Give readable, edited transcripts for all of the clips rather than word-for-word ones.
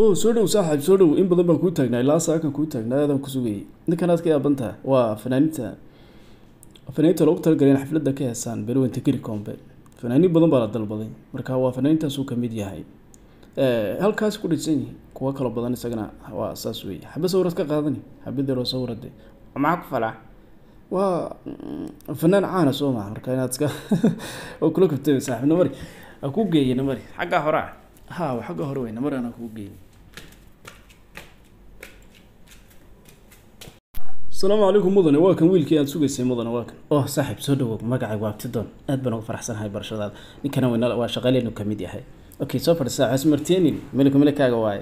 oo soo dhow saaxiib soo dhow in badan baan ku taagnaa ilaa saakan ku taagnaa aadan ku sugayay ninkan aad ka yaabantaa waa fanaaniinta loogu talagalay xafladda ka heesaan beelweynta gari koombe fanaaniin badan baa la dalbaday marka waa fanaaniintaas uu ka mid yahay halkaas ku dhigsan yihiin kuwa kala badan isagana waa saas weeye xabad sawirad ka qaadani xabad yar oo sawirade maxaa ku falaa waa fanaan caana soo maha marka inaad iska oo kula kabtay saaxiibna mari ku geeyna mari xagga hore ha xagga hore weyna mari ana ku geeyay السلام عليكم مدن واكن ويلكي aad sugaysay mudan waakan saaxib soo dhawow magacay waa Abtidoon aad baan ugu faraxsanahay barashadaada ninkana waa shaqaaleenu kamid yahay okay soo fadhiisa asmarteenin melekaaga waay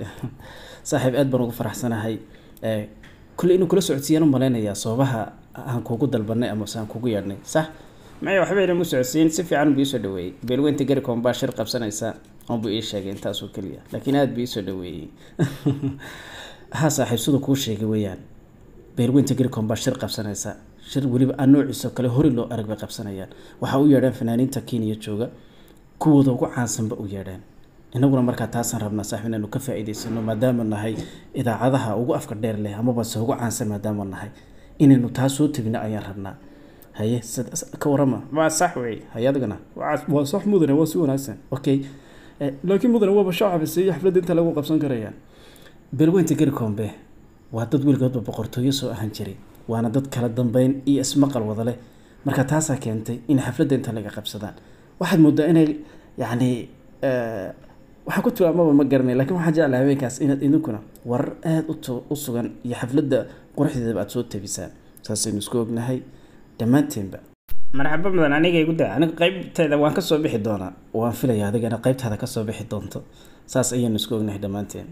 saaxib aad baan ugu faraxsanahay kulli inuu kula socodsiiyaan maleynaya soobaha aan kugu dalbanay ama saan kugu yeedhnay sax may waxba inuu socodsiin si fiican buu soo dhaweeyay beelweynta gari koomba shir qabsanaysa oo buu ii sheegay intaas oo kaliya laakiin aad buu soo dhaweeyay ha saaxib sidoo ku sheegay weeyaan beelweynta gari koomba shir qabsanaysa shir waliba aan noociisa kale hore loo arag bay qabsanayaan waxa uu yeedhaan fanaaniinta Kenya jooga kuwooda ugu caansan ba u yeedhaan inaguna marka taasan rabnaa saaxiibna inuu ka faa'iideysano maadaama nahay idaacadaha ugu afka dheer leh ama bas ugu caansan maadaama nahay inaynu taas soo tabina ayaan rabnaa haye ka warama waa sax weey hayadagana waa sax mudane waa si wanaagsan okay laakiin mudane waa shacab si xaflad inta lagu qabsan karayaan beelweynta gari koombe waa dad weligoodba boqortooyo soo ahaan jiray waana dad kala dambeyn iyo ismaqal wada leh marka taas ayaa keentay in xafladda inta laga qabsadaan waxaad moodaa inay yani waxa ku tilmaamaba ma garanay laakiin waxaan jeclahay haweenkaas inaad idinkuna warar aad u sugan iyo xafladda quruxdeeda aad soo tabisaan saasaynu isku ognahay dhammaanteenba marxaba mudan aniga igu daa aniga qaybteeda waan ka soo bixi doonaa waan filayaa adigana qaybtaada ka soo bixi doonto saas ayaynu isku ognahay dhammaanteen